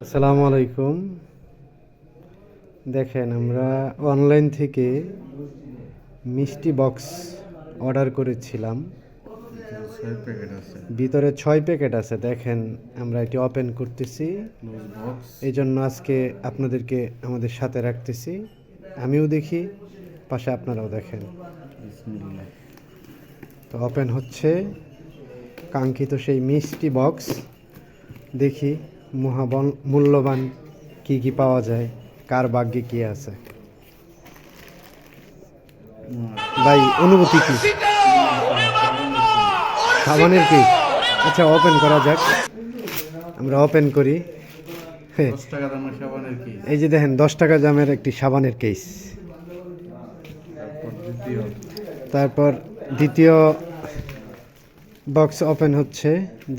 আসসালামু আলাইকুম। দেখেন, আমরা অনলাইন থেকে মিষ্টি বক্স অর্ডার করেছিলাম। ভিতরে 6 প্যাকেট আছে। দেখেন, আমরা এটি ওপেন করতেছি। এই জন্য আজকে আপনাদেরকে আমাদের সাথে রাখতেছি। আমিও দেখি, পাশে আপনারাও দেখেন। তো ওপেন হচ্ছে কাঙ্ক্ষিত সেই মিষ্টি বক্স। দেখি মূল্যবান কি কি পাওয়া যায়, কার ভাগ্যে কি আছে। ভাই, অনুভূতি কি? সাবানের কেক। আচ্ছা, ওপেন করা যাক। আমরা ওপেন করি। এই যে দেখেন, 10 টাকা দামের একটি সাবানের কেস। তারপর দ্বিতীয় বক্স ওপেন হচ্ছে।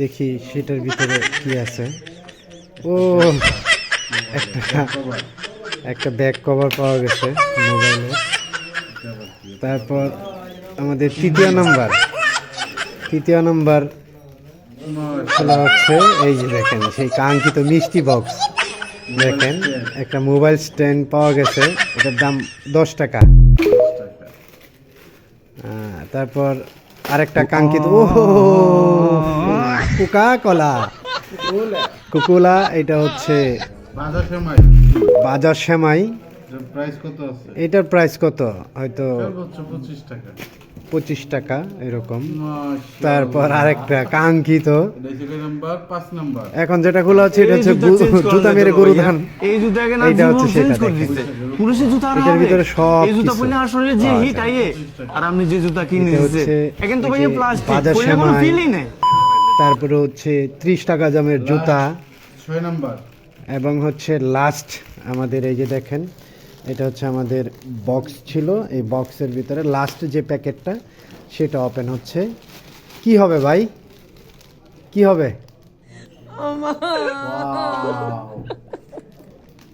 দেখি সেটার ভিতরে কি আছে। ও, একটা ব্যাক কভার পাওয়া গেছে মোবাইলের। তারপর আমাদের তৃতীয় নাম্বার খোলা হচ্ছে। এই যে দেখেন, সেই কাঙ্ক্ষিত মিষ্টি বক্স। দেখেন, একটা মোবাইল স্ট্যান্ড পাওয়া গেছে, এটার দাম 10 টাকা। তারপর আরেকটা কাঙ্ক্ষিত কোকা-কোলা, এটা হচ্ছে বাজার সেমাই। এটার প্রাইস কত? হয়তো 25 টাকা এরকম। তারপর আরেকটা কাঙ্ক্ষিত, এখন যেটা খোলা হচ্ছে, এটা হচ্ছে জুতা মেরে গরু ধান। এইটা হচ্ছে সেটা। এটার ভিতরে সব বাজার সেমাই। তারপরে হচ্ছে 30 টাকা দামের জুতা। এবং হচ্ছে লাস্ট আমাদের, এই যে দেখেন, এটা হচ্ছে আমাদের বক্স ছিল। এই বক্সের ভিতরে লাস্ট যে প্যাকেটটা, সেটা ওপেন হচ্ছে। কি হবে ভাই? কি হবে?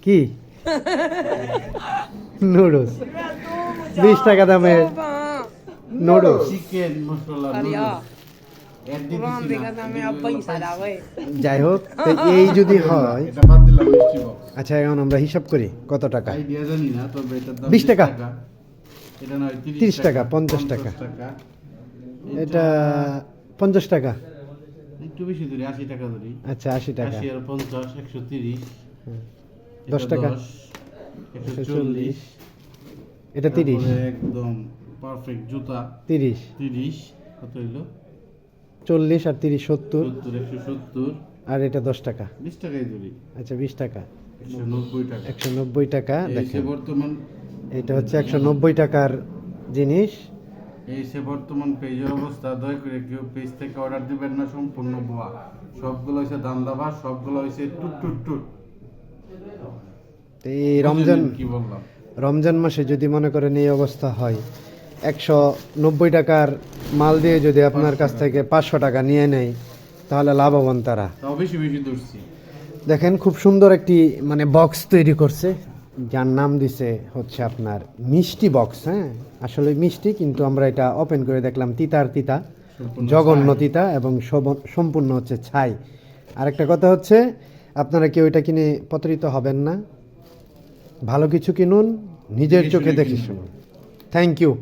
কি? নুডলস। 20 টাকা দামের নুডলস। যাই হোক, তো এই যদি হয়, আচ্ছা, এখন আমরা হিসাব করি কত টাকা। 20 টাকা, 30 টাকা, 50 টাকা, এটা 50 টাকা, একটু বেশি ধরি, 80 টাকা ধরি। আচ্ছা, 80 টাকা, 80 আর 50 130, 10 টাকা, 140, এটা 30, একদম পারফেক্ট জুতা 30, কত হইলো? 40 আর 30 70, 170, আর এটা 10 টাকা। 20 টাকাই ধরি। আচ্ছা, 20 টাকা, 190 টাকা। 190 টাকা। দেখেন, বর্তমান এটা হচ্ছে 190 টাকার জিনিস। এই সে বর্তমান পেজের অবস্থা। দয়া করে কেউ পেজ থেকে অর্ডার দিবেন না, সম্পূর্ণ বোয়া। সবগুলো হইছে দান্দাবাজ, সবগুলো হইছে টুট। এই কি বললাম, রমজান মাসে যদি মনে করেন এই অবস্থা হয়, 190 টাকার মাল দিয়ে যদি আপনার কাছ থেকে 500 টাকা নিয়ে নেয়, তাহলে লাভবান তারা। তাও বেশি ধরছি। দেখেন, খুব সুন্দর একটি বক্স তৈরি করছে, যার নাম দিছে হচ্ছে আপনার মিষ্টি বক্স। হ্যাঁ, আসলে মিষ্টি, কিন্তু আমরা এটা ওপেন করে দেখলাম তিতা, জঘন্য তিতা, এবং সম্পূর্ণ হচ্ছে ছাই। আরেকটা কথা হচ্ছে, আপনারা কেউ এটা কিনে প্রতারিত হবেন না। ভালো কিছু কিনুন, নিজের চোখে দেখে শুনুন। Thank you.